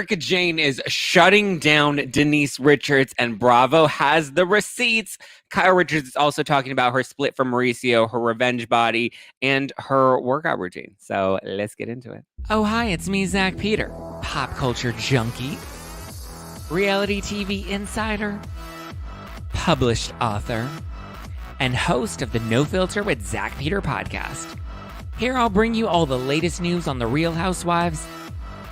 Erika Jayne is shutting down Denise Richards, and Bravo has the receipts. Kyle Richards is also talking about her split from Mauricio, her revenge body, and her workout routine. So let's get into it. Oh, hi, it's me, Zack Peter, pop culture junkie, reality TV insider, published author, and host of the No Filter with Zack Peter podcast. Here I'll bring you all the latest news on the Real Housewives,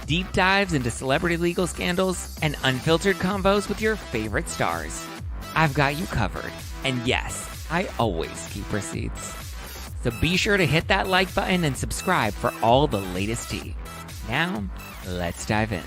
deep dives into celebrity legal scandals, and unfiltered convos with your favorite stars. I've got you covered. And yes, I always keep receipts. So be sure to hit that like button and subscribe for all the latest tea. Now, let's dive in.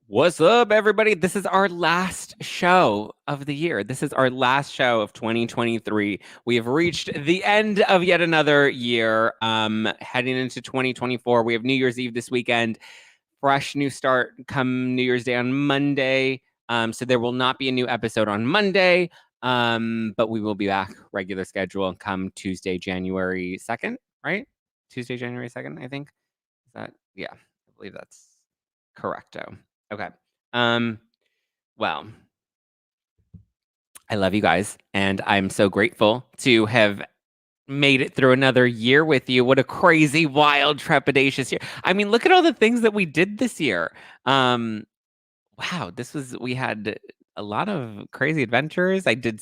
What's up, everybody? This is our last show of the year. This is our last show of 2023. We have reached the end of yet another year. Heading into 2024, we have New Year's Eve this weekend. Fresh new start come New Year's Day on Monday. So there will not be a new episode on Monday, but we will be back regular schedule come Tuesday, January 2nd, right? Tuesday, January 2nd, I think. Is that? Yeah, I believe that's correcto. Okay. Well, I love you guys, and I'm so grateful to have made it through another year with you. What a crazy, wild, trepidatious year. I mean, look at all the things that we did this year. Wow, we had a lot of crazy adventures. I did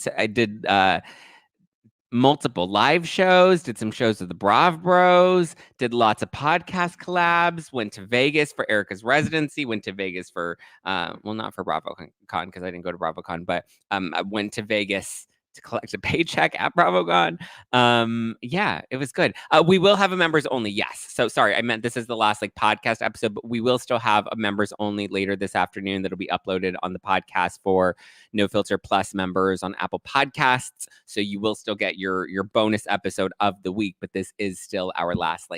multiple live shows, did some shows with the Brav Bros, did lots of podcast collabs, went to Vegas for Erika's residency, went to Vegas for, not for BravoCon because I didn't go to BravoCon, but I went to Vegas to collect a paycheck at BravoCon. Yeah, it was good. We will have a members only, yes. So sorry, I meant this is the last podcast episode, but we will still have a members only later this afternoon that'll be uploaded on the podcast for No Filter Plus members on Apple Podcasts. So you will still get your bonus episode of the week, but this is still our last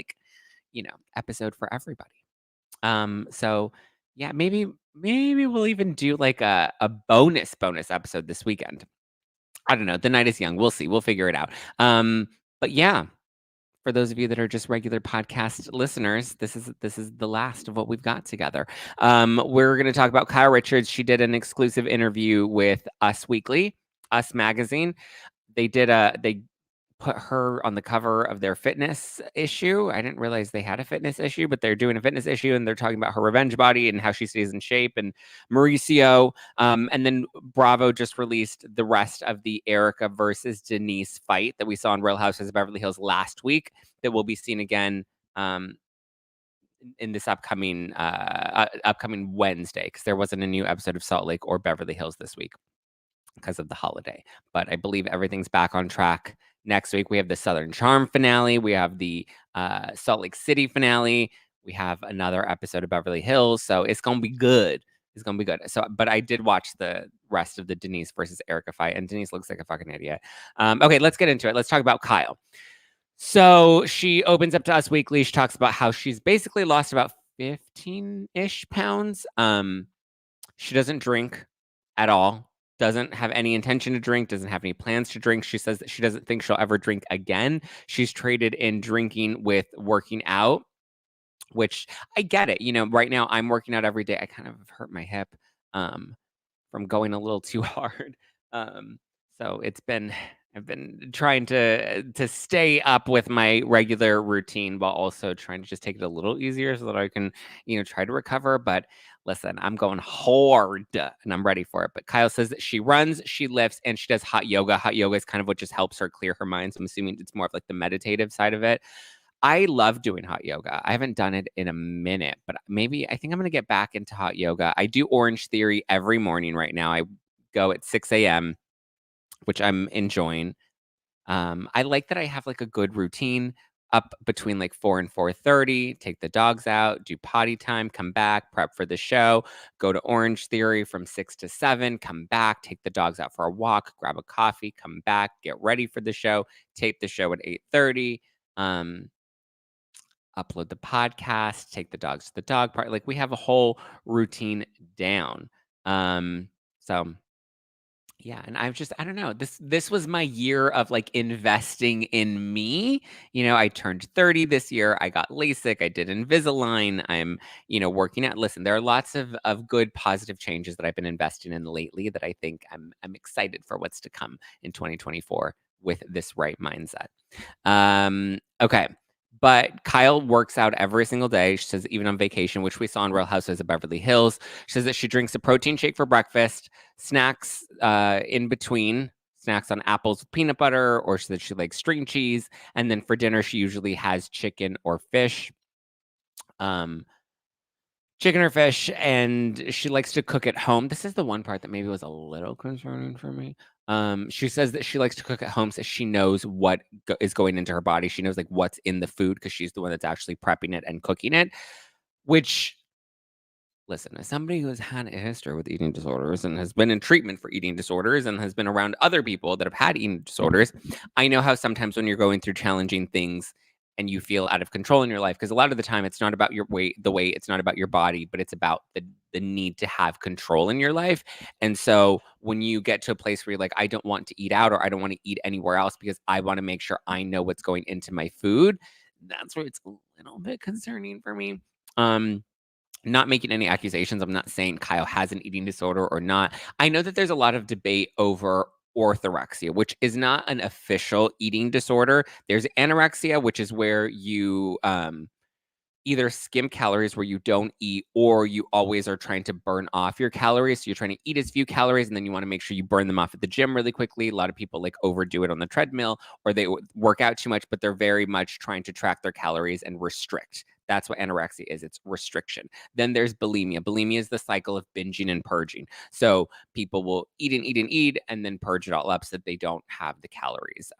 episode for everybody. So yeah, maybe we'll even do a bonus episode this weekend. I don't know. The night is young. We'll see. We'll figure it out. But yeah, for those of you that are just regular podcast listeners, this is the last of what we've got together. We're going to talk about Kyle Richards. She did an exclusive interview with Us Weekly, Us Magazine. They put her on the cover of their fitness issue. I didn't realize they had a fitness issue, but they're doing a fitness issue and they're talking about her revenge body and how she stays in shape and Mauricio. And then Bravo just released the rest of the Erika versus Denise fight that we saw in Real Housewives of Beverly Hills last week that will be seen again in this upcoming Wednesday, because there wasn't a new episode of Salt Lake or Beverly Hills this week because of the holiday. But I believe everything's back on track. Next week, we have the Southern Charm finale. We have the Salt Lake City finale. We have another episode of Beverly Hills. So it's going to be good. It's going to be good. So, but I did watch the rest of the Denise versus Erika fight, and Denise looks like a fucking idiot. Okay, let's get into it. Let's talk about Kyle. So she opens up to Us Weekly. She talks about how she's basically lost about 15-ish pounds. She doesn't drink at all. Doesn't have any intention to drink, doesn't have any plans to drink. She says that she doesn't think she'll ever drink again. She's traded in drinking with working out, which I get it. Right now I'm working out every day. I kind of hurt my hip from going a little too hard. So I've been trying to stay up with my regular routine while also trying to just take it a little easier so that I can, try to recover. But listen, I'm going hard and I'm ready for it. But Kyle says that she runs, she lifts, and she does hot yoga. Hot yoga is kind of what just helps her clear her mind. So I'm assuming it's more of the meditative side of it. I love doing hot yoga. I haven't done it in a minute, but I think I'm going to get back into hot yoga. I do Orange Theory every morning right now. I go at 6 a.m., which I'm enjoying. I like that I have a good routine up between 4 and 4:30, take the dogs out, do potty time, come back, prep for the show, go to Orange Theory from 6 to 7, come back, take the dogs out for a walk, grab a coffee, come back, get ready for the show, tape the show at 8:30, upload the podcast, take the dogs to the dog park. We have a whole routine down. So Yeah, and I don't know. This was my year of like investing in me. I turned 30 this year. I got LASIK. I did Invisalign. I'm, working out. Listen, there are lots of good positive changes that I've been investing in lately that I think I'm excited for what's to come in 2024 with this right mindset. Okay. But Kyle works out every single day. She says even on vacation, which we saw in Real Housewives of Beverly Hills. She says that she drinks a protein shake for breakfast, snacks in between, snacks on apples with peanut butter, or that she likes string cheese. And then for dinner, she usually has chicken or fish. Um, Chicken or fish, and she likes to cook at home. This is the one part that maybe was a little concerning for me. She says that she likes to cook at home so she knows what is going into her body. She knows like what's in the food because she's the one that's actually prepping it and cooking it. Which, listen, as somebody who has had a history with eating disorders and has been in treatment for eating disorders and has been around other people that have had eating disorders, I know how sometimes when you're going through challenging things and you feel out of control in your life, because a lot of the time it's not about your weight, the weight, it's not about your body, but it's about the need to have control in your life. And so when you get to a place where you're like, I don't want to eat out or I don't want to eat anywhere else because I want to make sure I know what's going into my food, that's where it's a little bit concerning for me. Not making any accusations. I'm not saying Kyle has an eating disorder or not. I know that there's a lot of debate over orthorexia, which is not an official eating disorder. There's anorexia, which is where you either skim calories where you don't eat or you always are trying to burn off your calories. So you're trying to eat as few calories and then you want to make sure you burn them off at the gym really quickly. A lot of people like overdo it on the treadmill or they work out too much, but they're very much trying to track their calories and restrict. That's what anorexia is. It's restriction. Then there's bulimia. Bulimia is the cycle of binging and purging. So people will eat and eat and eat and then purge it all up so that they don't have the calories.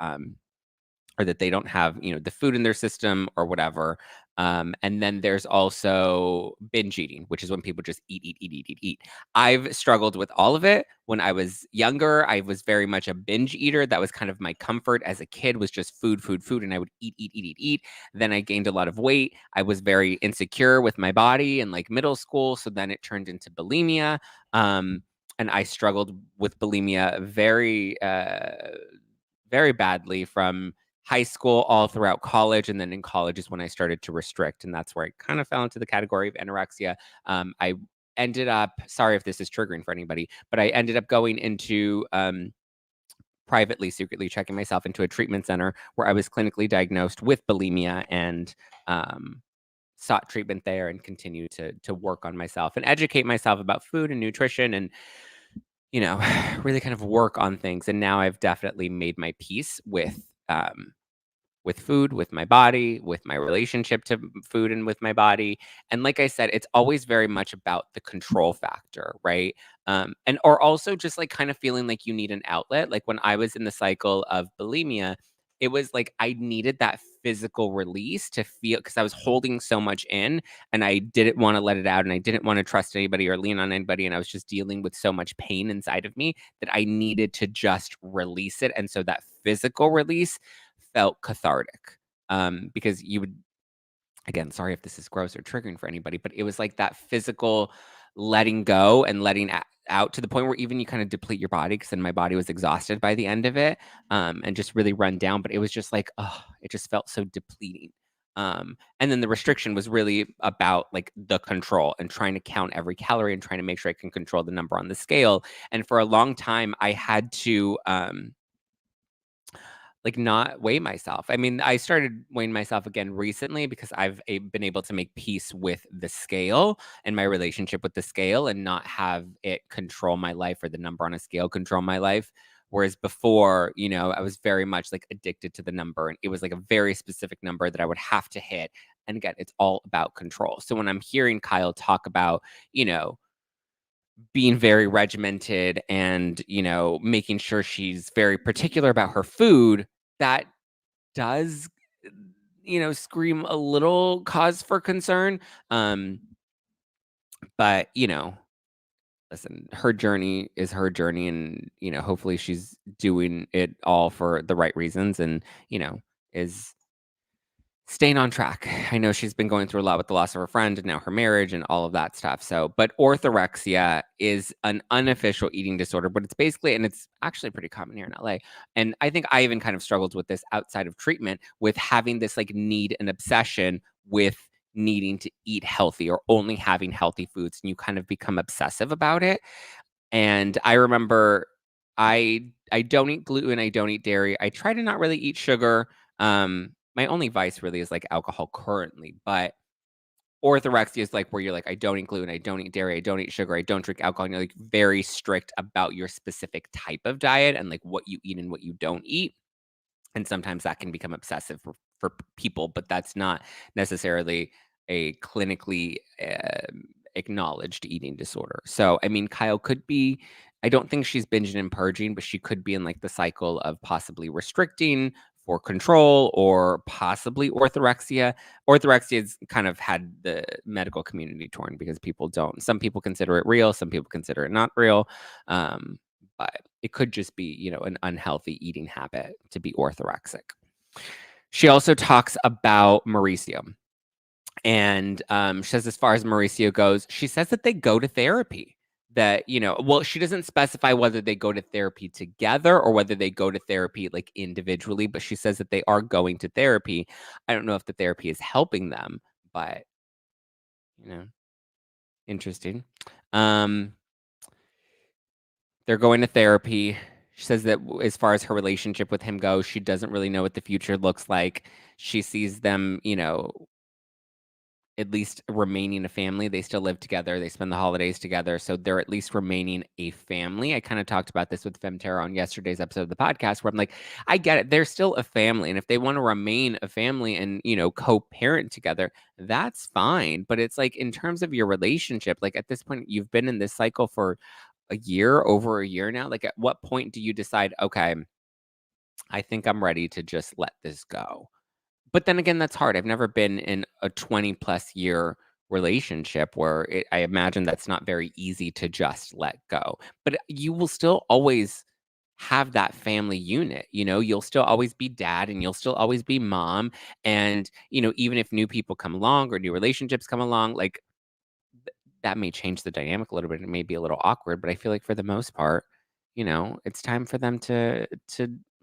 Or that they don't have, the food in their system or whatever. And then there's also binge eating, which is when people just eat, eat, eat, eat, eat, eat. I've struggled with all of it. When I was younger, I was very much a binge eater. That was kind of my comfort as a kid was just food, food, food. And I would eat, eat, eat, eat, eat. Then I gained a lot of weight. I was very insecure with my body in like middle school. So then it turned into bulimia. And I struggled with bulimia very badly from high school all throughout college. And then in college is when I started to restrict. And that's where I kind of fell into the category of anorexia. I ended up, sorry if this is triggering for anybody, but I ended up going into privately, secretly checking myself into a treatment center where I was clinically diagnosed with bulimia and sought treatment there and continued to work on myself and educate myself about food and nutrition and really kind of work on things. And now I've definitely made my peace with food, with my body, with my relationship to food and with my body. And like I said, it's always very much about the control factor, right? And or also just like kind of feeling like you need an outlet. Like when I was in the cycle of bulimia, it was like I needed that physical release to feel because I was holding so much in and I didn't want to let it out and I didn't want to trust anybody or lean on anybody. And I was just dealing with so much pain inside of me that I needed to just release it. And so that physical release felt cathartic, because you would again, sorry if this is gross or triggering for anybody, but it was like that physical letting go and letting out to the point where even you kind of deplete your body because then my body was exhausted by the end of it, and just really run down. But it was just like, oh, it just felt so depleting. And then the restriction was really about like the control and trying to count every calorie and trying to make sure I can control the number on the scale. And for a long time, I had to like, not weigh myself. I mean, I started weighing myself again recently because I've been able to make peace with the scale and my relationship with the scale and not have it control my life or the number on a scale control my life. Whereas before, I was very much like addicted to the number and it was like a very specific number that I would have to hit. And again, it's all about control. So when I'm hearing Kyle talk about, being very regimented and, making sure she's very particular about her food, that does, scream a little cause for concern. But, listen, her journey is her journey and, hopefully she's doing it all for the right reasons and, is staying on track. I know she's been going through a lot with the loss of her friend and now her marriage and all of that stuff. So, but orthorexia is an unofficial eating disorder, but it's basically, and it's actually pretty common here in LA. And I think I even kind of struggled with this outside of treatment, with having this like need and obsession with needing to eat healthy or only having healthy foods. And you kind of become obsessive about it. And I remember I don't eat gluten, I don't eat dairy. I try to not really eat sugar. My only vice really is like alcohol currently, but orthorexia is like where you're like, I don't eat gluten, I don't eat dairy, I don't eat sugar, I don't drink alcohol. And you're like very strict about your specific type of diet and like what you eat and what you don't eat. And sometimes that can become obsessive for people, but that's not necessarily a clinically acknowledged eating disorder. So, I mean, Kyle could be, I don't think she's binging and purging, but she could be in like the cycle of possibly restricting for control or possibly orthorexia. Orthorexia has kind of had the medical community torn because some people consider it real, some people consider it not real. But it could just be, an unhealthy eating habit to be orthorexic. She also talks about Mauricio. And she says, as far as Mauricio goes, she says that they go to therapy. That, well, she doesn't specify whether they go to therapy together or whether they go to therapy like individually, but she says that they are going to therapy. I don't know if the therapy is helping them, but, interesting. They're going to therapy. She says that as far as her relationship with him goes, she doesn't really know what the future looks like. She sees them, at least remaining a family. They still live together. They spend the holidays together. So they're at least remaining a family. I kind of talked about this with Femterra on yesterday's episode of the podcast, where I'm like, I get it. They're still a family. And if they want to remain a family and, co-parent together, that's fine. But it's like, in terms of your relationship, like at this point, you've been in this cycle for over a year now. Like, at what point do you decide, okay, I think I'm ready to just let this go? But then again, that's hard. I've never been in a 20 plus year relationship where I imagine that's not very easy to just let go. But you will still always have that family unit. You'll still always be dad and you'll still always be mom. And, even if new people come along or new relationships come along, like that may change the dynamic a little bit. It may be a little awkward, but I feel like for the most part, it's time for them to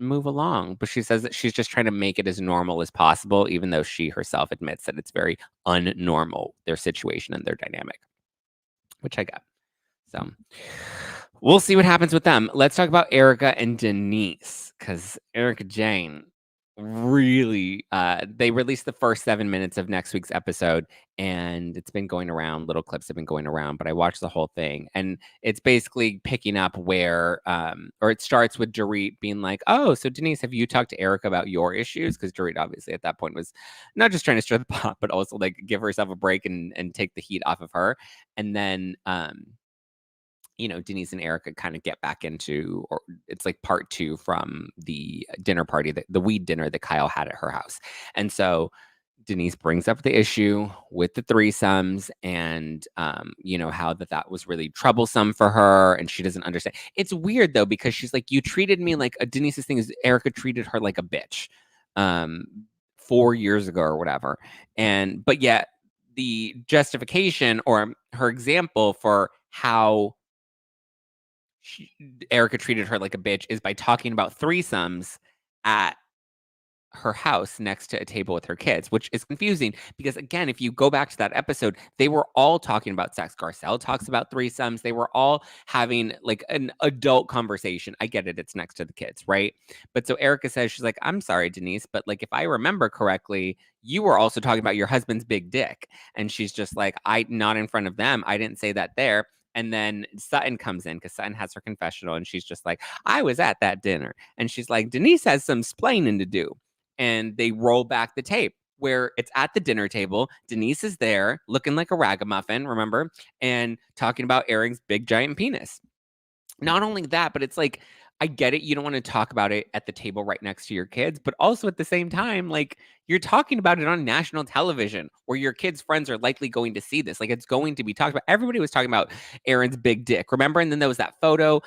move along. But she says that she's just trying to make it as normal as possible, even though she herself admits that it's very unnormal, their situation and their dynamic, which I get. So we'll see what happens with them. Let's talk about Erika and Denise, because Erika Jayne really they released the first 7 minutes of next week's episode, and it's been going around. Little clips have been going around, but I watched the whole thing, and it's basically picking up where or it starts with Dorit being like, oh, so Denise, have you talked to Erika about your issues? Because Dorit obviously at that point was not just trying to stir the pot, but also like give herself a break and take the heat off of her. And then Denise and Erika kind of get back into, or it's like part 2 from the dinner party, the weed dinner that Kyle had at her house. And so Denise brings up the issue with the threesomes and, how that was really troublesome for her and she doesn't understand. It's weird though, because she's like, you treated me like Denise's thing is Erika treated her like a bitch 4 years ago or whatever. But yet the justification or her example for how Erika treated her like a bitch is by talking about threesomes at her house next to a table with her kids, which is confusing because, again, if you go back to that episode, they were all talking about sex. Garcelle talks about threesomes. They were all having like an adult conversation. I get it. It's next to the kids, right? But so Erika says, she's like, I'm sorry, Denise, but like, if I remember correctly, you were also talking about your husband's big dick. And she's just like, not in front of them. I didn't say that there. And then Sutton comes in because Sutton has her confessional and she's just like, I was at that dinner. And she's like, Denise has some splaining to do. And they roll back the tape where it's at the dinner table. Denise is there looking like a ragamuffin, remember? And talking about Eric's big giant penis. Not only that, but it's like, I get it. You don't want to talk about it at the table right next to your kids, but also at the same time, like you're talking about it on national television where your kids' friends are likely going to see this. Like it's going to be talked about. Everybody was talking about Aaron's big dick, remember? And then there was that photo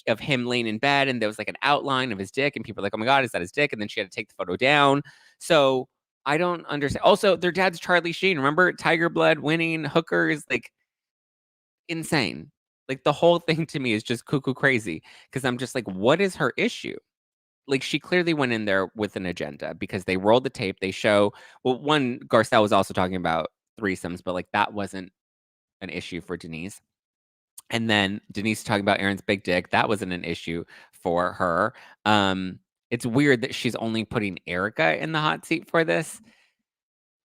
of him laying in bed and there was like an outline of his dick and people were like, oh my God, is that his dick? And then she had to take the photo down. So I don't understand. Also, their dad's Charlie Sheen. Remember Tiger Blood winning hookers? Like, insane. Like, the whole thing to me is just cuckoo crazy because I'm just like, what is her issue? Like, she clearly went in there with an agenda because they rolled the tape. They show, well, one, Garcelle was also talking about threesomes, but like that wasn't an issue for Denise. And then Denise talking about Aaron's big dick. That wasn't an issue for her. It's weird that she's only putting Erika in the hot seat for this.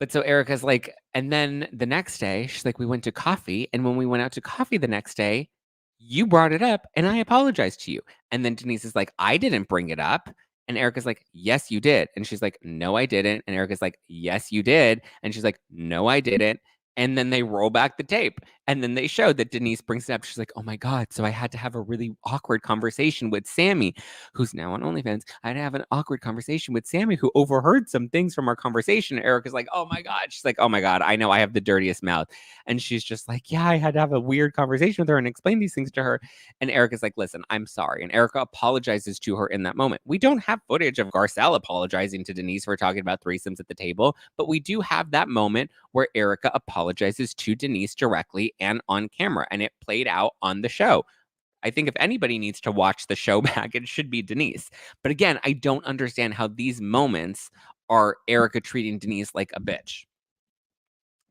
But so Erica's like, and then the next day, she's like, we went to coffee. And when we went out to coffee the next day, you brought it up and I apologized to you. And then Denise is like, I didn't bring it up. And Erica's like, yes, you did. And she's like, no, I didn't. And Erica's like, yes, you did. And she's like, no, I didn't. And then they roll back the tape. And then they show that Denise brings it up. She's like, oh my God. So I had to have a really awkward conversation with Sammy, who's now on OnlyFans. I had to have an awkward conversation with Sammy, who overheard some things from our conversation. Erica's like, oh my God. She's like, oh my God, I know I have the dirtiest mouth. And she's just like, yeah, I had to have a weird conversation with her and explain these things to her. And Erica's like, listen, I'm sorry. And Erika apologizes to her in that moment. We don't have footage of Garcelle apologizing to Denise for talking about threesomes at the table, but we do have that moment where Erika apologizes to Denise directly and on camera, and it played out on the show. I think if anybody needs to watch the show back, it should be Denise. But again, I don't understand how these moments are Erika treating Denise like a bitch.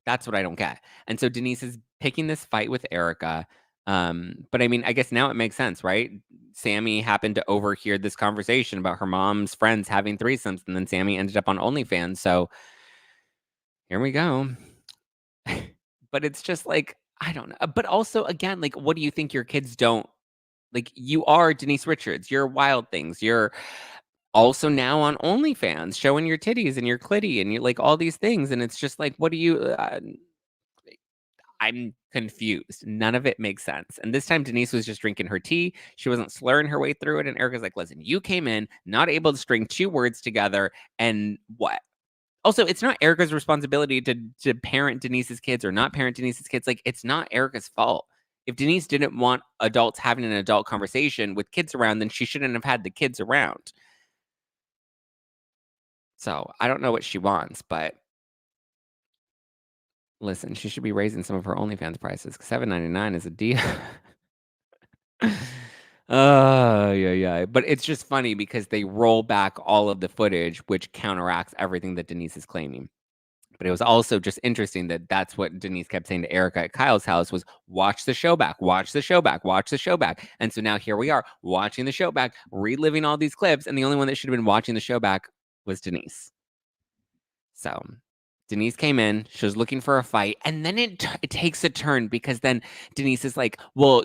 That's what I don't get. And so Denise is picking this fight with Erika. But I mean, I guess now it makes sense, right? Sammy happened to overhear this conversation about her mom's friends having threesomes, and then Sammy ended up on OnlyFans. So here we go. But it's just like, I don't know. But also, again, like, what do you think your kids don't like? You are Denise Richards. You're Wild Things. You're also now on OnlyFans, showing your titties and your clitty and you like all these things. And it's just like, what do you? I'm confused. None of it makes sense. And this time, Denise was just drinking her tea. She wasn't slurring her way through it. And Erika's like, listen, you came in not able to string two words together. And what? Also, it's not Erika's responsibility to parent Denise's kids or not parent Denise's kids. Like, it's not Erika's fault. If Denise didn't want adults having an adult conversation with kids around, then she shouldn't have had the kids around. So I don't know what she wants, but listen, she should be raising some of her OnlyFans prices because $7.99 is a deal. Yeah. But it's just funny because they roll back all of the footage, which counteracts everything that Denise is claiming. But it was also just interesting that that's what Denise kept saying to Erika at Kyle's house was, watch the show back, watch the show back, watch the show back. And so now here we are watching the show back, reliving all these clips. And the only one that should have been watching the show back was Denise. So Denise came in, she was looking for a fight, and then it takes a turn because then Denise is like, well,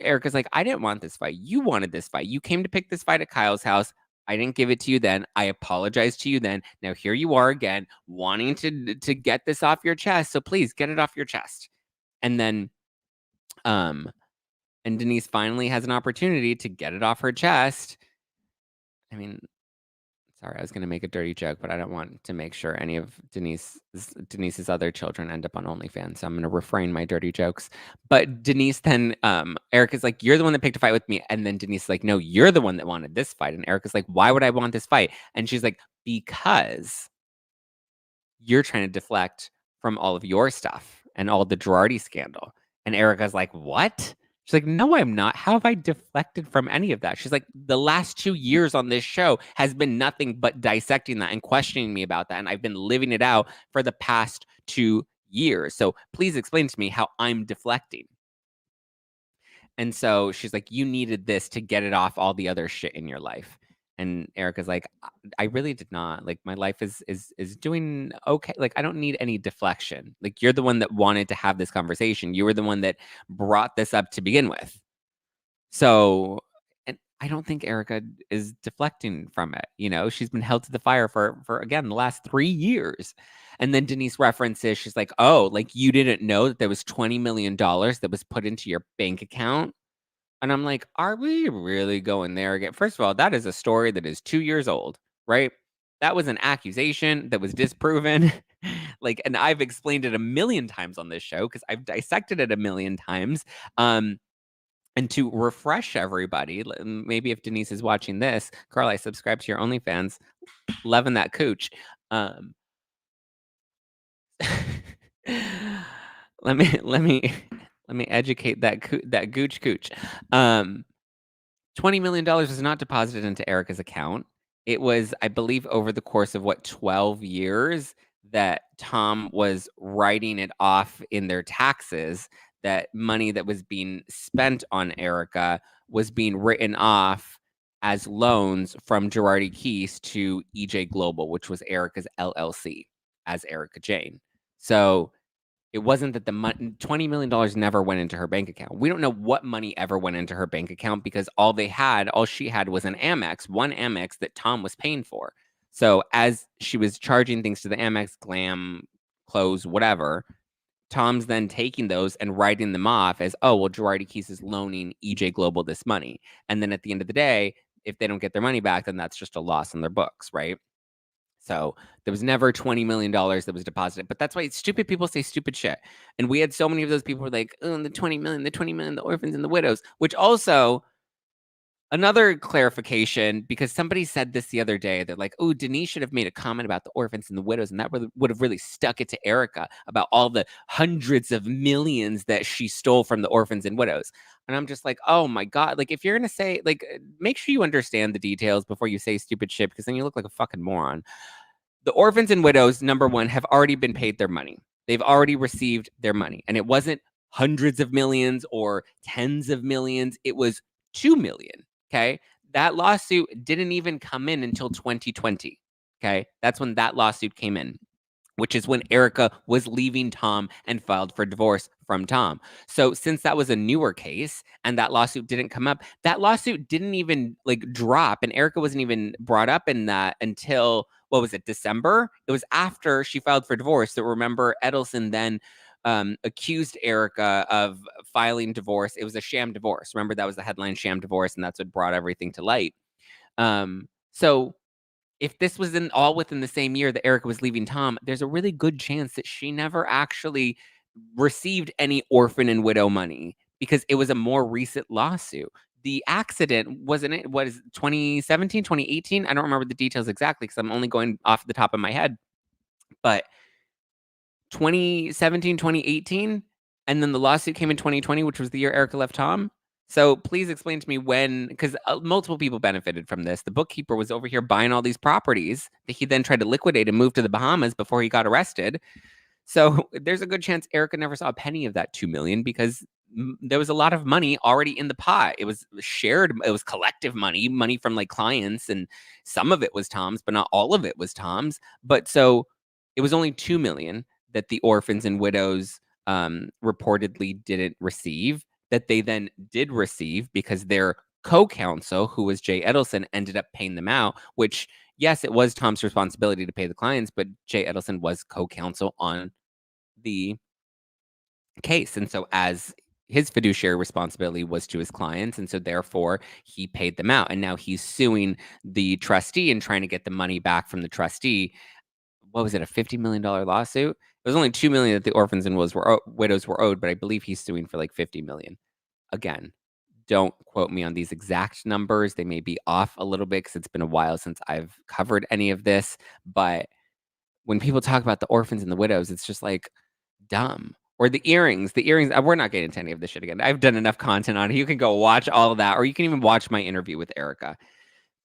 Erika's like, I didn't want this fight. You wanted this fight. You came to pick this fight at Kyle's house. I didn't give it to you then. I apologize to you then. Now here you are again, wanting to get this off your chest. So please get it off your chest. And then, and Denise finally has an opportunity to get it off her chest. I mean, sorry, I was going to make a dirty joke, but I don't want to make sure any of Denise's other children end up on OnlyFans. So I'm going to refrain my dirty jokes. But Denise then, Erika's like, you're the one that picked a fight with me. And then Denise is like, no, you're the one that wanted this fight. And Erika's like, why would I want this fight? And she's like, because you're trying to deflect from all of your stuff and all the Girardi scandal. And Erika's like, what? She's like, no, I'm not. How have I deflected from any of that? She's like, the last 2 years on this show has been nothing but dissecting that and questioning me about that. And I've been living it out for the past 2 years. So please explain to me how I'm deflecting. And so she's like, you needed this to get it off all the other shit in your life. And Erika's like, I really did not. Like, my life is doing okay. Like, I don't need any deflection. Like, you're the one that wanted to have this conversation. You were the one that brought this up to begin with. So, and I don't think Erika is deflecting from it. You know, she's been held to the fire for again the last 3 years. And then Denise references, she's like, oh, like, you didn't know that there was $20 million that was put into your bank account. And I'm like, are we really going there again? First of all, that is a story that is 2 years old, right? That was an accusation that was disproven. Like, and I've explained it a million times on this show because I've dissected it a million times. And to refresh everybody, maybe if Denise is watching this, Carl, I subscribe to your OnlyFans, loving that cooch. let me educate that gooch cooch. $20 million was not deposited into Erika's account. It was, I believe, over the course of 12 years that Tom was writing it off in their taxes. That money that was being spent on Erika was being written off as loans from Girardi Keese to EJ Global, which was Erika's LLC, as Erika Jayne. So it wasn't that the $20 million never went into her bank account. We don't know what money ever went into her bank account because all she had was one Amex that Tom was paying for. So as she was charging things to the Amex, glam, clothes, whatever, Tom's then taking those and writing them off as, oh, well, Girardi Keese is loaning EJ Global this money. And then at the end of the day, if they don't get their money back, then that's just a loss in their books, right? So there was never $20 million that was deposited. But that's why stupid people say stupid shit. And we had so many of those people who were like, oh, the 20 million, the orphans and the widows, which also another clarification, because somebody said this the other day that like, oh, Denise should have made a comment about the orphans and the widows. And that would have really stuck it to Erika about all the hundreds of millions that she stole from the orphans and widows. And I'm just like, oh my God, like if you're going to say, like, make sure you understand the details before you say stupid shit, because then you look like a fucking moron. The orphans and widows, number one, have already been paid their money. They've already received their money. And it wasn't hundreds of millions or tens of millions. It was 2 million. Okay. That lawsuit didn't even come in until 2020. Okay. That's when that lawsuit came in, which is when Erika was leaving Tom and filed for divorce from Tom. So since that was a newer case and that lawsuit didn't come up, that lawsuit didn't even like drop, and Erika wasn't even brought up in that until, what was it, December? It was after she filed for divorce. So remember, Edelson then accused Erika of filing divorce. It was a sham divorce. Remember, that was the headline, sham divorce, and that's what brought everything to light. So if this was all within the same year that Erika was leaving Tom, there's a really good chance that she never actually received any orphan and widow money because it was a more recent lawsuit. The accident wasn't it? What is it, 2017, 2018? I don't remember the details exactly because I'm only going off the top of my head. But 2017, 2018, and then the lawsuit came in 2020, which was the year Erika left Tom. So please explain to me when, because multiple people benefited from this. The bookkeeper was over here buying all these properties that he then tried to liquidate and move to the Bahamas before he got arrested. So there's a good chance Erika never saw a penny of that $2 million because there was a lot of money already in the pot. It was shared, it was collective money from like clients, and some of it was Tom's, but not all of it was Tom's. But so it was only $2 million that the orphans and widows reportedly didn't receive, that they then did receive because their co-counsel, who was Jay Edelson, ended up paying them out, which, yes, it was Tom's responsibility to pay the clients, but Jay Edelson was co-counsel on the case. And so as his fiduciary responsibility was to his clients, and so therefore he paid them out. And now he's suing the trustee and trying to get the money back from the trustee. What was it, a $50 million lawsuit? It was only $2 million that the orphans and widows were owed, but I believe he's suing for like $50 million. Again, don't quote me on these exact numbers. They may be off a little bit because it's been a while since I've covered any of this. But when people talk about the orphans and the widows, it's just like dumb. Or the earrings, we're not getting into any of this shit again. I've done enough content on it. You can go watch all of that, or you can even watch my interview with Erika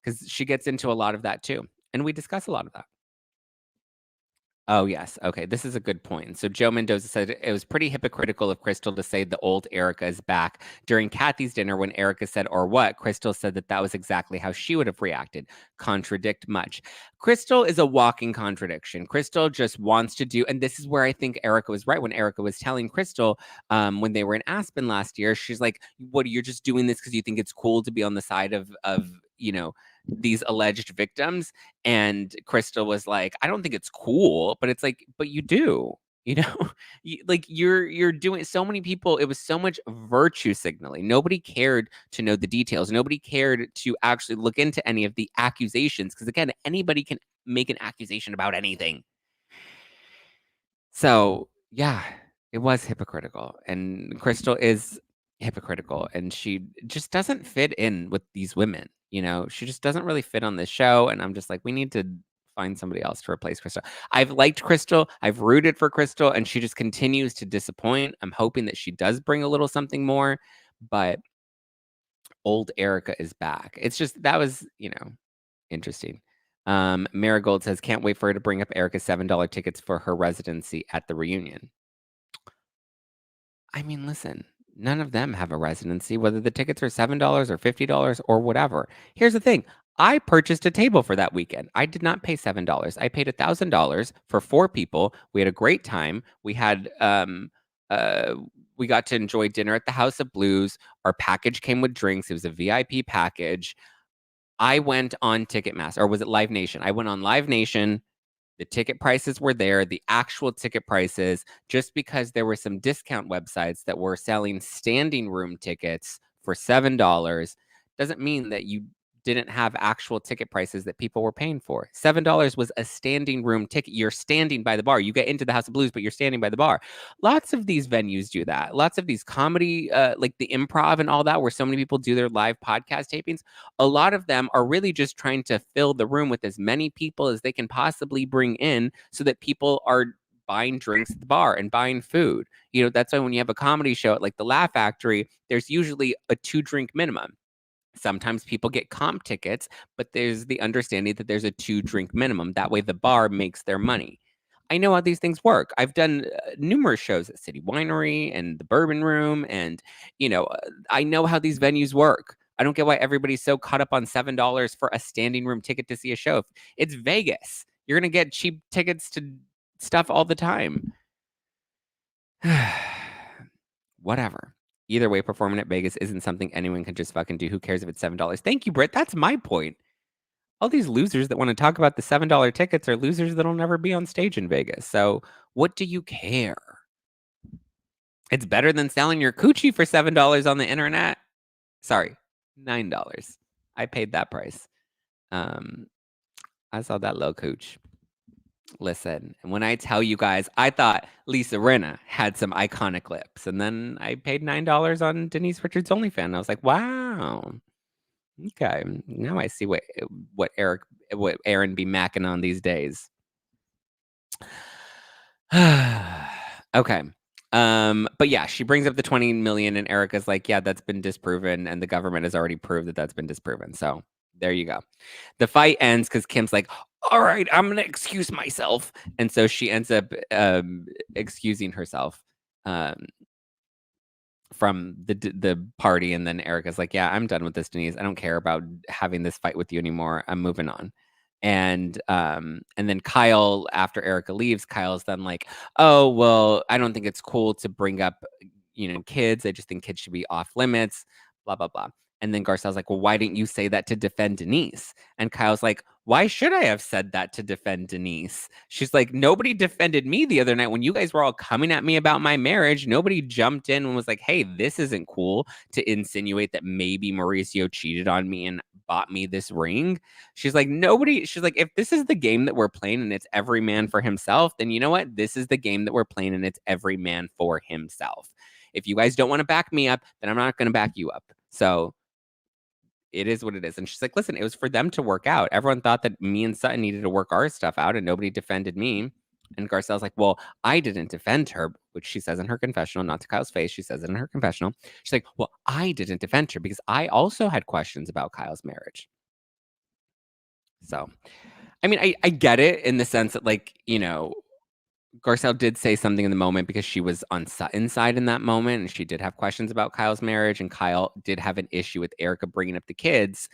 because she gets into a lot of that too. And we discuss a lot of that. Oh, yes. Okay, this is a good point. So Joe Mendoza said it was pretty hypocritical of Crystal to say the old Erika is back. During Kathy's dinner, when Erika said, or what, Crystal said that was exactly how she would have reacted. Contradict much. Crystal is a walking contradiction. Crystal just wants to do, and this is where I think Erika was right when Erika was telling Crystal when they were in Aspen last year, she's like, what, you're just doing this because you think it's cool to be on the side of these alleged victims. And Crystal was like, I don't think it's cool, but it's like, but you do, you're doing, so many people, it was so much virtue signaling. Nobody cared to know the details. Nobody cared to actually look into any of the accusations. Because again, anybody can make an accusation about anything. So yeah, it was hypocritical, and Crystal is hypocritical, and she just doesn't fit in with these women. She just doesn't really fit on this show. And I'm just like, we need to find somebody else to replace Crystal. I've liked Crystal. I've rooted for Crystal, and she just continues to disappoint. I'm hoping that she does bring a little something more, but old Erika is back. It's just, that was, interesting. Marigold says, can't wait for her to bring up Erika's $7 tickets for her residency at the reunion. I mean, listen, none of them have a residency, whether the tickets are $7 or $50 or whatever. Here's the thing. I purchased a table for that weekend. I did not pay $7. I paid $1,000 for 4 people. We had a great time. We had we got to enjoy dinner at the House of Blues. Our package came with drinks. It was a VIP package. I went on Ticketmaster, or was it Live Nation? I went on Live Nation. The ticket prices were there, the actual ticket prices, just because there were some discount websites that were selling standing room tickets for $7 doesn't mean that you didn't have actual ticket prices that people were paying for. $7 was a standing room ticket. You're standing by the bar. You get into the House of Blues, but you're standing by the bar. Lots of these venues do that. Lots of these comedy, like the Improv and all that, where so many people do their live podcast tapings. A lot of them are really just trying to fill the room with as many people as they can possibly bring in so that people are buying drinks at the bar and buying food. That's why when you have a comedy show at like the Laugh Factory, there's usually a 2-drink minimum. Sometimes people get comp tickets, but there's the understanding that there's a 2-drink minimum. That way the bar makes their money. I know how these things work. I've done numerous shows at City Winery and the Bourbon Room, and I know how these venues work. I don't get why everybody's so caught up on $7 for a standing room ticket to see a show. It's Vegas. You're gonna get cheap tickets to stuff all the time. Whatever. Either way, performing at Vegas isn't something anyone can just fucking do. Who cares if it's $7? Thank you, Britt. That's my point. All these losers that want to talk about the $7 tickets are losers that'll never be on stage in Vegas. So what do you care? It's better than selling your coochie for $7 on the internet. Sorry, $9. I paid that price. I saw that little cooch. Listen, when I tell you guys, I thought Lisa Rinna had some iconic lips, and then I paid $9 on Denise Richards' OnlyFans. I was like, wow. Okay, now I see what Aaron be macking on these days. Okay. But yeah, she brings up the 20 million, and Erika's like, yeah, that's been disproven, and the government has already proved that that's been disproven. So there you go. The fight ends because Kim's like, all right, I'm gonna excuse myself, and so she ends up excusing herself from the party, and then Erika's like, yeah, I'm done with this, Denise. I don't care about having this fight with you anymore. I'm moving on. And then Kyle, after Erika leaves, Kyle's then like, oh, well, I don't think it's cool to bring up, kids. I just think kids should be off limits, blah, blah, blah. And then Garcelle's like, well, why didn't you say that to defend Denise? And Kyle's like, why should I have said that to defend Denise? She's like, nobody defended me the other night when you guys were all coming at me about my marriage. Nobody jumped in and was like, hey, this isn't cool, to insinuate that maybe Mauricio cheated on me and bought me this ring. She's like, if this is the game that we're playing and it's every man for himself, then you know what? This is the game that we're playing and it's every man for himself. If you guys don't want to back me up, then I'm not going to back you up. So it is what it is. And she's like, listen, it was for them to work out. Everyone thought that me and Sutton needed to work our stuff out and nobody defended me. And Garcelle's like, well, I didn't defend her, which she says in her confessional, not to Kyle's face. She says it in her confessional. She's like, well, I didn't defend her because I also had questions about Kyle's marriage. So, I mean, I get it in the sense that, like, Garcelle did say something in the moment because she was on Sutton's side in that moment, and she did have questions about Kyle's marriage, and Kyle did have an issue with Erika bringing up the kids,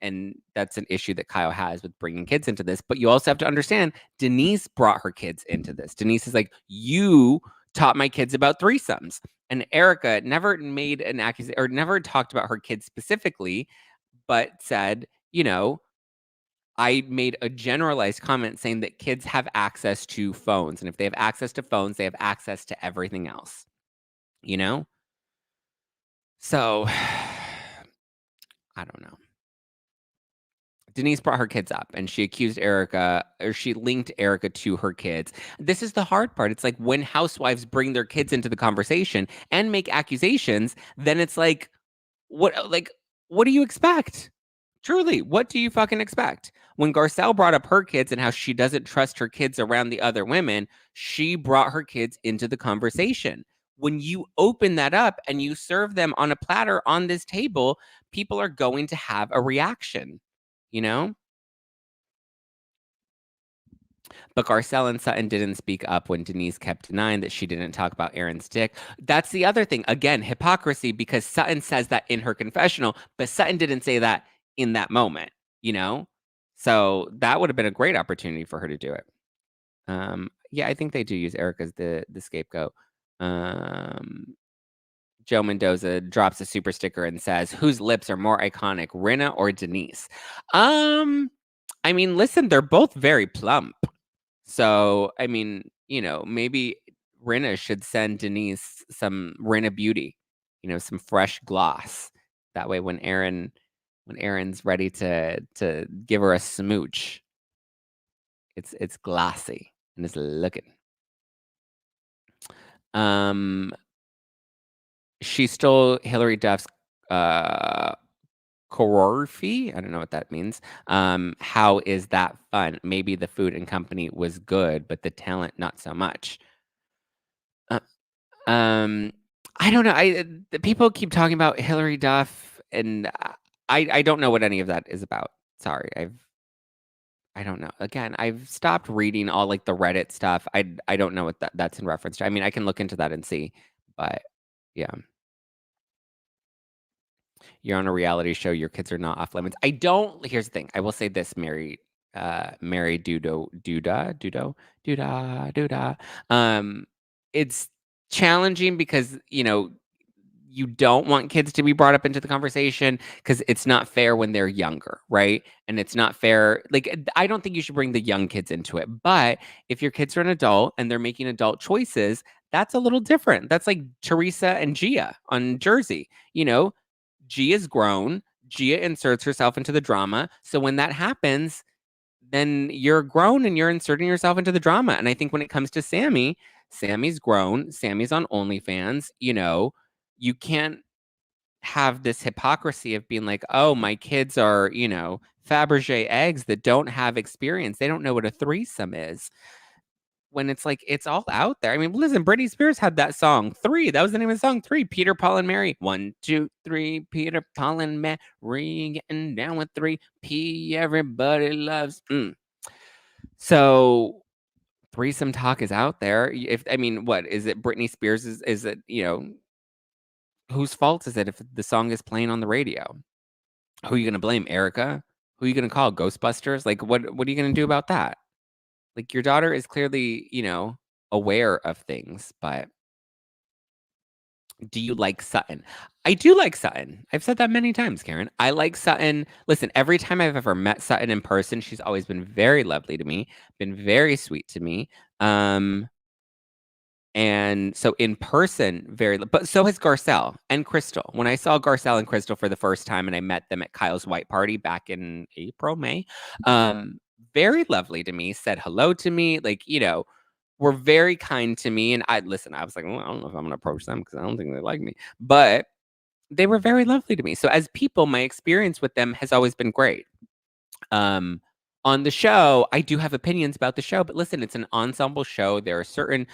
and that's an issue that Kyle has with bringing kids into this. But you also have to understand, Denise brought her kids into this. Denise is like, you taught my kids about threesomes, and Erika never made an accusation or never talked about her kids specifically, but said, I made a generalized comment saying that kids have access to phones. And if they have access to phones, they have access to everything else, So, I don't know. Denise brought her kids up and she accused Erika, or she linked Erika to her kids. This is the hard part. It's like when housewives bring their kids into the conversation and make accusations, then it's like, what do you expect? Truly, what do you fucking expect? When Garcelle brought up her kids and how she doesn't trust her kids around the other women, she brought her kids into the conversation. When you open that up and you serve them on a platter on this table, people are going to have a reaction, you know? But Garcelle and Sutton didn't speak up when Denise kept denying that she didn't talk about Aaron's dick. That's the other thing. Again, hypocrisy, because Sutton says that in her confessional, but Sutton didn't say that in that moment, you know? So that would have been a great opportunity for her to do it. Yeah, I think they do use Erika as the scapegoat. Joe Mendoza drops a super sticker and says, "Whose lips are more iconic, Rinna or Denise?" I mean, listen, they're both very plump. So, I mean, maybe Rinna should send Denise some Rinna Beauty, some fresh gloss. That way when Aaron's ready to give her a smooch, it's glossy and it's looking. She stole Hillary Duff's choreography. I don't know what that means. How is that fun? Maybe the food and company was good, but the talent not so much. Uh, um, I don't know. The people keep talking about Hillary Duff, and I don't know what any of that is about. Sorry, I don't know. Again, I've stopped reading all like the Reddit stuff. I don't know what that's in reference to. I mean, I can look into that and see, but yeah. You're on a reality show, your kids are not off limits. I don't Here's the thing. I will say this, Mary Duda. It's challenging because, you don't want kids to be brought up into the conversation because it's not fair when they're younger, right? And it's not fair. Like, I don't think you should bring the young kids into it. But if your kids are an adult and they're making adult choices, that's a little different. That's like Teresa and Gia on Jersey. Gia's grown. Gia inserts herself into the drama. So when that happens, then you're grown and you're inserting yourself into the drama. And I think when it comes to Sammy, Sammy's grown. Sammy's on OnlyFans. You can't have this hypocrisy of being like, oh, my kids are, Fabergé eggs that don't have experience. They don't know what a threesome is. When it's like, it's all out there. I mean, listen, Britney Spears had that song, Three. That was the name of the song, Three. Peter, Paul, and Mary. 1, 2, 3. Peter, Paul, and Mary getting down with 3. P, everybody loves. So threesome talk is out there. What is it? Britney Spears is it? Whose fault is it if the song is playing on the radio? Who are you gonna blame? Erika? Who are you gonna call? Ghostbusters? Like, what are you gonna do about that? Like, your daughter is clearly, aware of things, but do you like Sutton? I do like Sutton. I've said that many times, Karen. I like Sutton. Listen, every time I've ever met Sutton in person, she's always been very lovely to me, been very sweet to me. And so in person, but so has Garcelle and Crystal. When I saw Garcelle and Crystal for the first time and I met them at Kyle's white party back in April, May, very lovely to me, said hello to me, like, were very kind to me. And I was like, well, I don't know if I'm gonna approach them because I don't think they like me. But they were very lovely to me. So as people, my experience with them has always been great. On the show, I do have opinions about the show, but listen, it's an ensemble show. There are certain,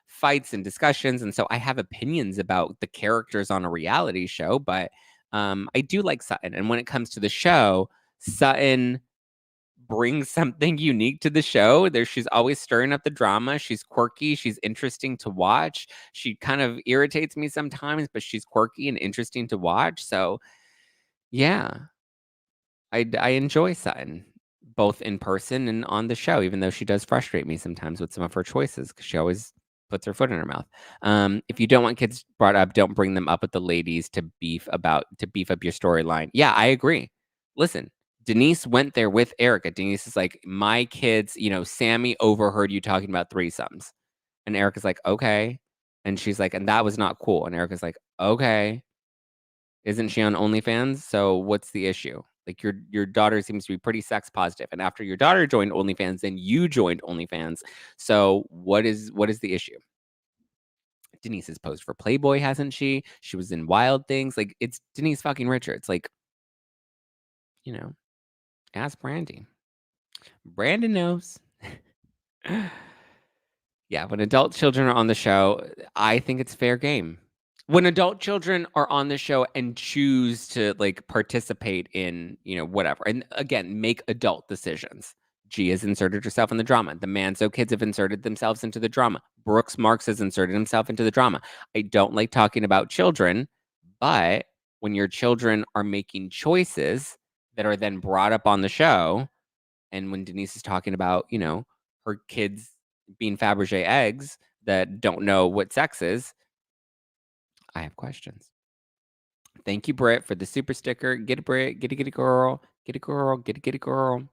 fights and discussions. And so I have opinions about the characters on a reality show, but I do like Sutton. And when it comes to the show, Sutton brings something unique to the show. She's always stirring up the drama. She's quirky. She's interesting to watch. She kind of irritates me sometimes, but she's quirky and interesting to watch. So yeah, I enjoy Sutton, both in person and on the show, even though she does frustrate me sometimes with some of her choices because she always puts her foot in her mouth. If you don't want kids brought up, don't bring them up with the ladies to beef up your storyline. Yeah, I agree. Listen, Denise went there with Erika. Denise is like, my kids, Sammy overheard you talking about threesomes. And Erika's like, okay. And she's like, and that was not cool. And Erika's like, okay. Isn't she on OnlyFans? So what's the issue? Like, your daughter seems to be pretty sex positive, and after your daughter joined OnlyFans, then you joined OnlyFans. So what is the issue? Denise has posed for Playboy, hasn't she? She was in Wild Things. Like, it's Denise fucking Richards. Like, ask Brandy. Brandon knows. Yeah, when adult children are on the show, I think it's fair game. When adult children are on the show and choose to participate in, whatever, and again, make adult decisions. G has inserted herself in the drama. The Manzo kids have inserted themselves into the drama. Brooks Marks has inserted himself into the drama. I don't like talking about children, but when your children are making choices that are then brought up on the show, and when Denise is talking about, her kids being Fabergé eggs that don't know what sex is, I have questions. Thank you, Britt, for the super sticker. Get a Britt, get a girl, get a girl, get a girl.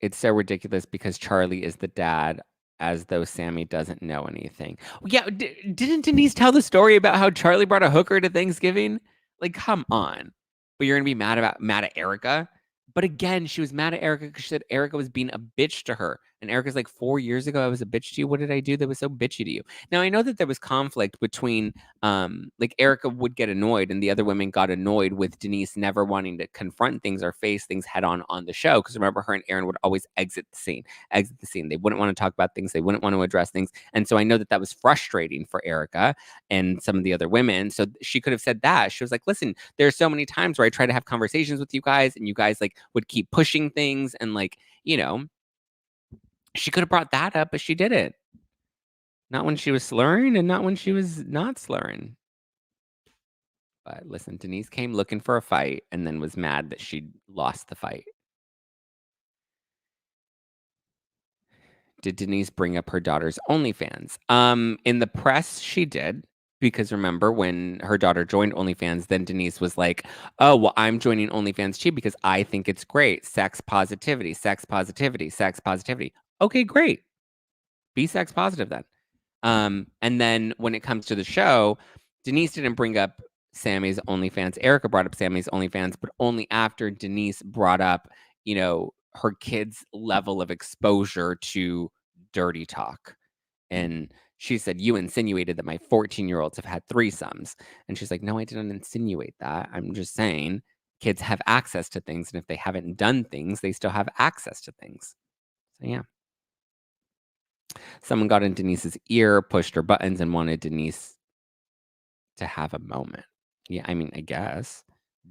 It's so ridiculous because Charlie is the dad, as though Sammy doesn't know anything. Yeah, didn't Denise tell the story about how Charlie brought a hooker to Thanksgiving? Like, come on. But you're gonna be mad at Erika? But again, she was mad at Erika because she said Erika was being a bitch to her. And Erika's like, 4 years ago, I was a bitch to you. What did I do that was so bitchy to you? Now, I know that there was conflict between, Erika would get annoyed and the other women got annoyed with Denise never wanting to confront things or face things head on the show. Because remember, her and Aaron would always exit the scene. They wouldn't want to talk about things. They wouldn't want to address things. And so I know that was frustrating for Erika and some of the other women. So she could have said that. She was like, listen, there's so many times where I try to have conversations with you guys and you guys would keep pushing things and she could have brought that up, but she didn't. Not when she was slurring and not when she was not slurring. But listen, Denise came looking for a fight and then was mad that she lost the fight. Did Denise bring up her daughter's OnlyFans? In the press, she did. Because remember, when her daughter joined OnlyFans, then Denise was like, oh, well, I'm joining OnlyFans too because I think it's great. Sex positivity, sex positivity, sex positivity. Okay, great. Be sex positive then. And then when it comes to the show, Denise didn't bring up Sammy's OnlyFans. Erika brought up Sammy's OnlyFans, but only after Denise brought up, her kids' level of exposure to dirty talk. And she said, you insinuated that my 14-year-olds have had threesomes. And she's like, no, I didn't insinuate that. I'm just saying kids have access to things. And if they haven't done things, they still have access to things. So, yeah. Someone got in Denise's ear, pushed her buttons, and wanted Denise to have a moment. Yeah, I mean, I guess.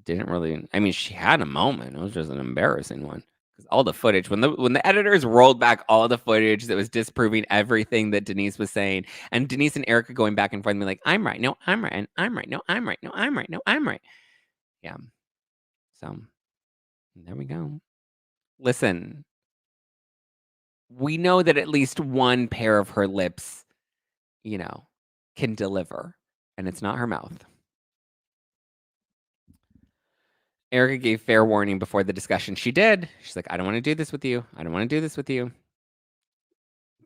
Didn't really. I mean, she had a moment. It was just an embarrassing one. Because all the footage, when the editors rolled back all the footage that was disproving everything that Denise was saying, and Denise and Erika going back and forth and be like, I'm right, no, I'm right, and I'm right, no, I'm right, no, I'm right, no, I'm right. Yeah. So there we go. Listen, we know that at least one pair of her lips, can deliver, and it's not her mouth. Erika gave fair warning before the discussion. She did. She's like, I don't want to do this with you. I don't want to do this with you.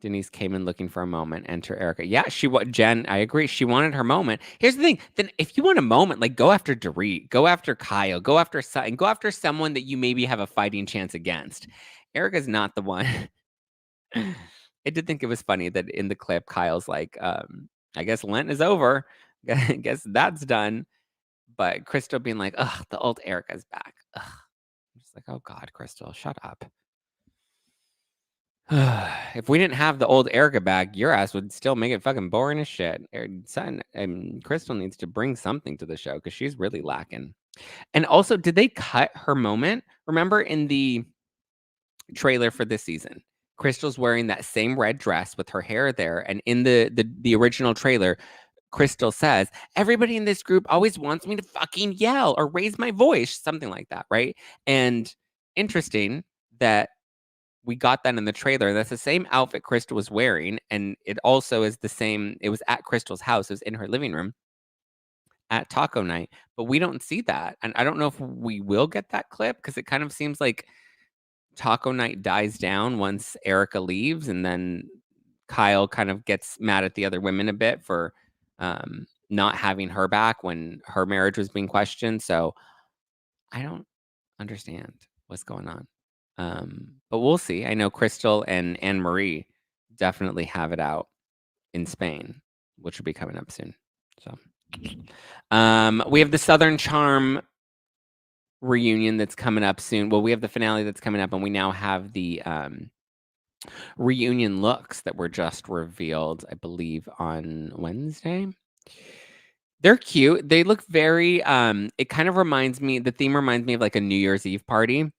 Denise came in looking for a moment. Enter Erika. Yeah, Jen, I agree. She wanted her moment. Here's the thing. Then if you want a moment, go after Dorit, go after Kyle, go after Sutton, go after someone that you maybe have a fighting chance against. Erika's not the one. I did think it was funny that in the clip, Kyle's like, I guess Lent is over. I guess that's done. But Crystal being like, ugh, the old Erika's back. Ugh. I'm just like, oh God, Crystal, shut up. If we didn't have the old Erika back, your ass would still make it fucking boring as shit. Crystal needs to bring something to the show because she's really lacking. And also, did they cut her moment? Remember in the trailer for this season, Crystal's wearing that same red dress with her hair there. And in the original trailer, Crystal says, everybody in this group always wants me to fucking yell or raise my voice, something like that, right? And interesting that we got that in the trailer. That's the same outfit Crystal was wearing. And it also is the same. It was at Crystal's house. It was in her living room at taco night. But we don't see that. And I don't know if we will get that clip because it kind of seems like taco night dies down once Erika leaves. And then Kyle kind of gets mad at the other women a bit for not having her back when her marriage was being questioned. So I don't understand what's going on. But we'll see. I know Crystal and Anne Marie definitely have it out in Spain, which will be coming up soon. So we have the Southern Charm reunion that's coming up soon. Well, we have the finale that's coming up, and we now have the reunion looks that were just revealed, I believe, on Wednesday. They're cute. They look very, it kind of reminds me, the theme reminds me of like a New Year's Eve party.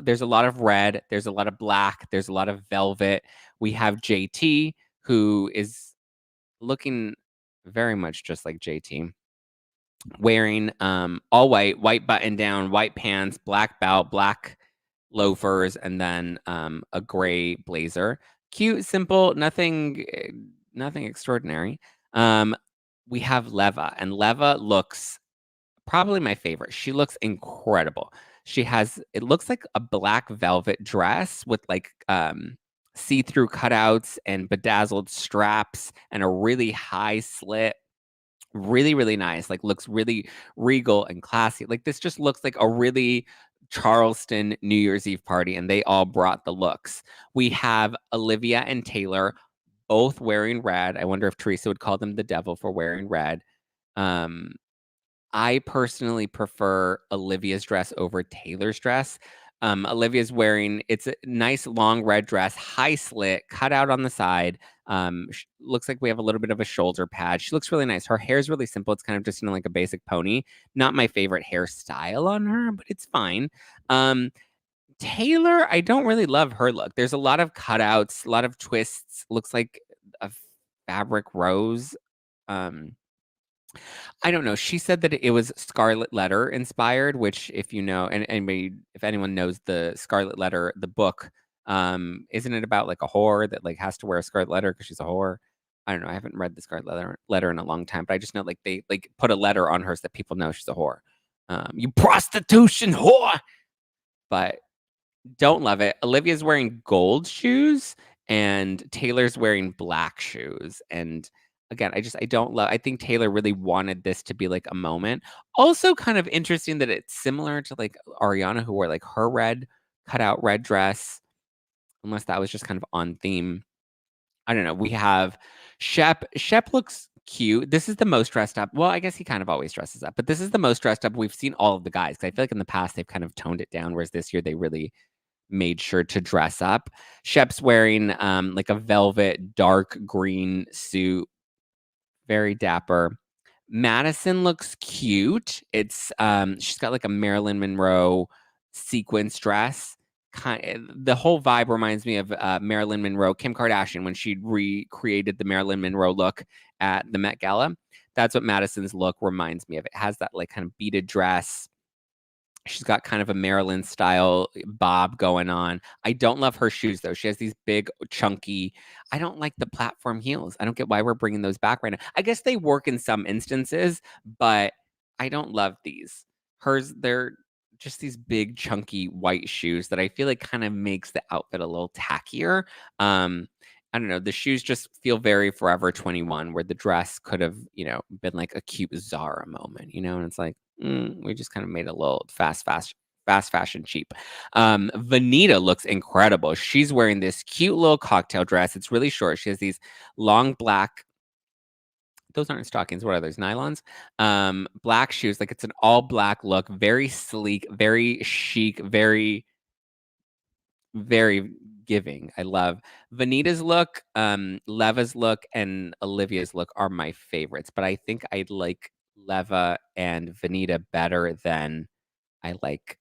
There's a lot of red, there's a lot of black, there's a lot of velvet. We have JT, who is looking very much just like JT, wearing all white button down, white pants, black belt, black loafers, and then a gray blazer. Cute, simple, nothing extraordinary. We have Leva, and Leva looks probably my favorite. She looks incredible. It looks like a black velvet dress with like see-through cutouts and bedazzled straps and a really high slit. Really, really nice. Like, looks really regal and classy. Like, this just looks like a really Charleston New Year's Eve party, and they all brought the looks. We have Olivia and Taylor both wearing red. I wonder if Teresa would call them the devil for wearing red. I personally prefer Olivia's dress over Taylor's dress. Olivia's wearing, it's a nice long red dress, high slit, cut out on the side. Looks like we have a little bit of a shoulder pad. She looks really nice. Her hair's really simple. It's kind of just like a basic pony. Not my favorite hairstyle on her, but it's fine. Taylor, I don't really love her look. There's a lot of cutouts, a lot of twists. Looks like a fabric rose. I don't know. She said that it was Scarlet Letter inspired, which if you know, and if anyone knows the Scarlet Letter, the book, isn't it about like a whore that like has to wear a scarlet letter because she's a whore? I don't know. I haven't read the Scarlet Letter in a long time, but I just know like they like put a letter on her so that people know she's a whore. You prostitution whore. But don't love it. Olivia's wearing gold shoes and Taylor's wearing black shoes. And again, I don't love, I think Taylor really wanted this to be like a moment. Also kind of interesting that it's similar to like Ariana, who wore like her red cutout red dress, unless that was just kind of on theme. I don't know. We have Shep. Shep looks cute. This is the most dressed up. Well, I guess he kind of always dresses up, but this is the most dressed up we've seen all of the guys. 'Cause I feel like in the past they've kind of toned it down, whereas this year they really made sure to dress up. Shep's wearing like a velvet dark green suit, very dapper. Madison looks cute. It's she's got like a Marilyn Monroe sequence dress. The whole vibe reminds me of Marilyn Monroe, Kim Kardashian, when she recreated the Marilyn Monroe look at the Met Gala. That's what Madison's look reminds me of. It has that like kind of beaded dress. She's got kind of a Marilyn style bob going on. I don't love her shoes though. She has these big, chunky. I don't like the platform heels. I don't get why we're bringing those back right now. I guess they work in some instances, but I don't love these. They're just these big, chunky white shoes that I feel like kind of makes the outfit a little tackier. I don't know. The shoes just feel very Forever 21, where the dress could have, been like a cute Zara moment, and it's like, we just kind of made a little fast fashion cheap. Vanita looks incredible. She's wearing this cute little cocktail dress. It's really short. She has these long black, those aren't stockings. What are those? Nylons? Black shoes. Like it's an all black look, very sleek, very chic, very, very giving. I love Vanita's look, Leva's look, and Olivia's look are my favorites. But I think I like Leva and Vanita better than I like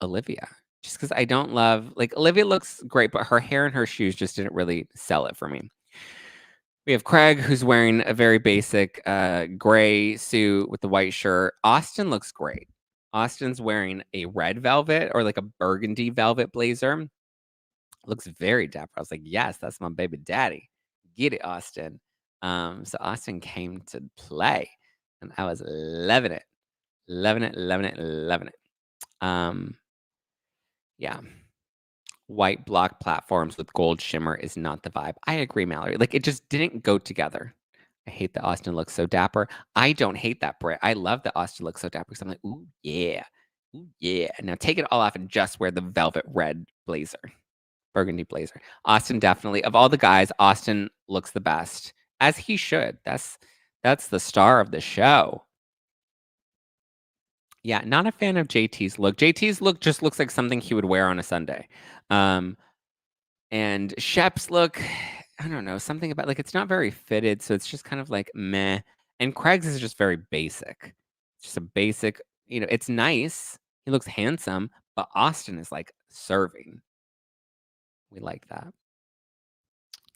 Olivia. Just because I don't love, like, Olivia looks great, but her hair and her shoes just didn't really sell it for me. We have Craig, who's wearing a very basic gray suit with the white shirt. Austin looks great. Austin's wearing a red velvet or like a burgundy velvet blazer. Looks very dapper. I was like, yes, that's my baby daddy. Get it, Austin. So Austin came to play, and I was loving it. Loving it, loving it, loving it. Yeah. White block platforms with gold shimmer is not the vibe. I agree, Mallory. Like, it just didn't go together. I hate that Austin looks so dapper. I don't hate that, Britt. I love that Austin looks so dapper because I'm like, ooh, yeah. Ooh, yeah. Now take it all off and just wear the velvet red blazer. Burgundy blazer. Austin definitely, of all the guys, Austin looks the best, as he should. That's the star of the show. Yeah, not a fan of JT's look. JT's look just looks like something he would wear on a Sunday. And Shep's look, I don't know, something about like it's not very fitted, so it's just kind of like meh. And Craig's is just very basic. It's just a basic, it's nice. He looks handsome, but Austin is like serving. We like that.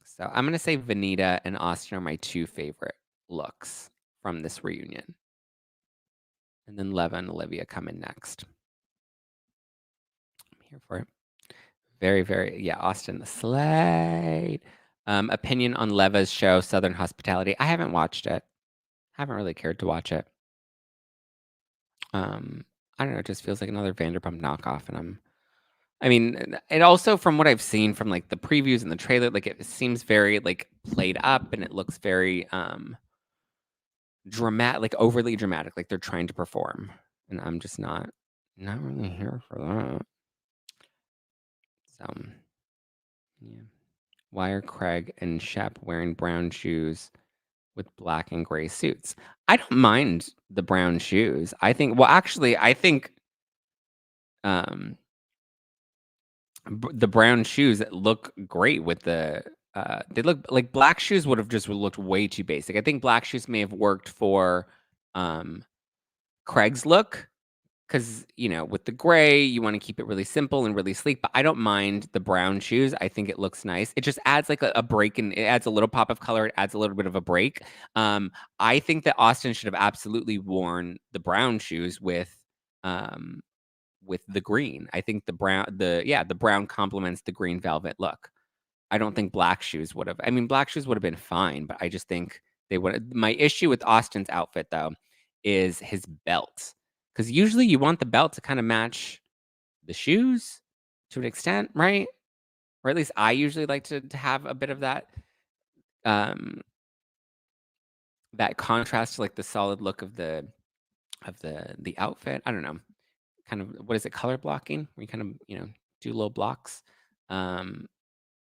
So I'm gonna say Vanita and Austin are my two favorite looks from this reunion. And then Leva and Olivia come in next. I'm here for it. Very, very, yeah, Austin the Slade. Opinion on Leva's show, Southern Hospitality. I haven't watched it. Haven't really cared to watch it. I don't know, it just feels like another Vanderpump knockoff, and I mean, it also, from what I've seen from like the previews and the trailer, like it seems very like played up, and it looks very dramatic, like overly dramatic, like they're trying to perform, and I'm just not really here for that. So, yeah. Why are Craig and Shep wearing brown shoes with black and gray suits? I don't mind the brown shoes. I think, well, actually, I think the brown shoes look great with they look like black shoes would have just looked way too basic. I think black shoes may have worked for Craig's look, because with the gray you want to keep it really simple and really sleek, but I don't mind the brown shoes. I think it looks nice. It just adds like a break, and it adds a little pop of color. It adds a little bit of a break. I think that Austin should have absolutely worn the brown shoes with the green. I think the brown complements the green velvet look. I don't think black shoes would have. I mean, black shoes would have been fine, but I just think they would. My issue with Austin's outfit, though, is his belt. Because usually you want the belt to kind of match the shoes to an extent, right? Or at least I usually like to have a bit of that that contrast to like the solid look of the outfit. I don't know. Kind of, what is it, color blocking? Where you kind of, do little blocks.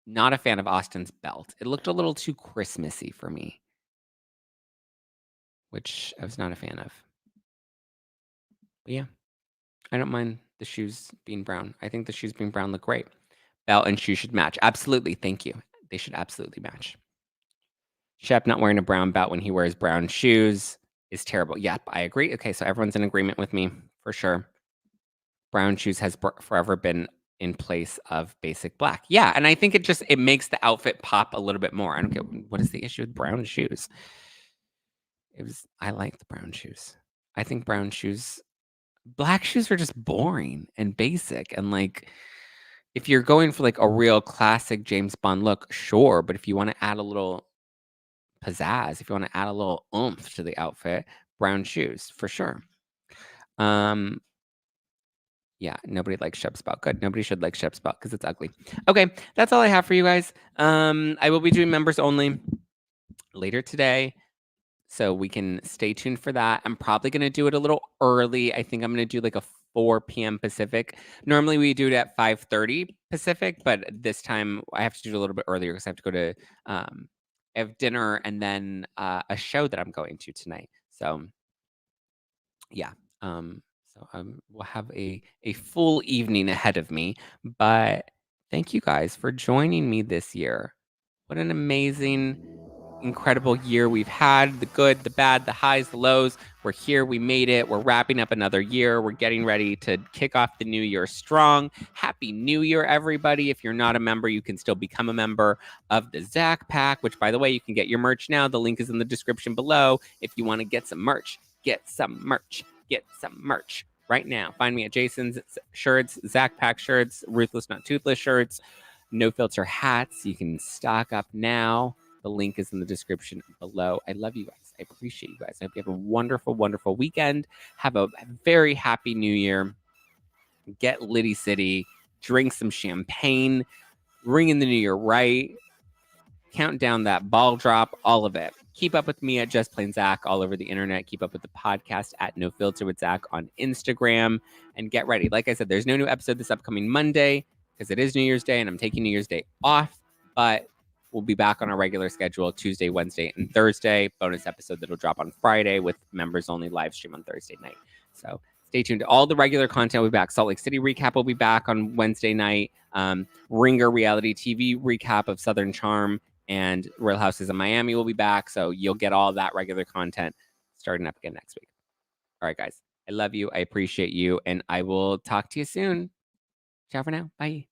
Not a fan of Austin's belt. It looked a little too Christmassy for me, which I was not a fan of. But yeah, I don't mind the shoes being brown. I think the shoes being brown look great. Belt and shoes should match. Absolutely. Thank you. They should absolutely match. Shep not wearing a brown belt when he wears brown shoes is terrible. Yep, I agree. Okay, so everyone's in agreement with me for sure. Brown shoes has forever been in place of basic black. Yeah, and I think it makes the outfit pop a little bit more. I don't get what is the issue with brown shoes. I like the brown shoes. I think black shoes are just boring and basic, and like if you're going for like a real classic James Bond look, sure, but if you want to add a little pizzazz, if you want to add a little oomph to the outfit, brown shoes for sure. Yeah, nobody likes Shep's belt. Good. Nobody should like Shep's belt because it's ugly. Okay, that's all I have for you guys. I will be doing members only later today, so we can stay tuned for that. I'm probably going to do it a little early. I think I'm going to do like a 4 p.m. Pacific. Normally we do it at 5:30 Pacific, but this time I have to do it a little bit earlier because I have to go to I have dinner and then a show that I'm going to tonight. So yeah. So we'll have a full evening ahead of me. But thank you guys for joining me this year. What an amazing, incredible year we've had. The good, the bad, the highs, the lows. We're here. We made it. We're wrapping up another year. We're getting ready to kick off the new year strong. Happy New Year, everybody. If you're not a member, you can still become a member of the Zack Pack, which, by the way, you can get your merch now. The link is in the description below. If you want to get some merch, get some merch. Get some merch right now. Find me at Jason's shirts, Zack Pack shirts, Ruthless Not Toothless shirts, No Filter hats. You can stock up now. The link is in the description below. I love you guys. I appreciate you guys. I hope you have a wonderful, wonderful weekend. Have a very happy new year. Get Liddy City. Drink some champagne. Ring in the new year right. Count down that ball drop, all of it. Keep up with me at Just Plain Zack all over the internet. Keep up with the podcast at No Filter with Zack on Instagram. And get ready. Like I said, there's no new episode this upcoming Monday because it is New Year's Day and I'm taking New Year's Day off. But we'll be back on our regular schedule Tuesday, Wednesday, and Thursday. Bonus episode that'll drop on Friday with members only live stream on Thursday night. So stay tuned. All the regular content will be back. Salt Lake City recap will be back on Wednesday night. Ringer reality TV recap of Southern Charm and Real Houses of Miami will be back. So you'll get all that regular content starting up again next week. All right, guys. I love you. I appreciate you. And I will talk to you soon. Ciao for now. Bye.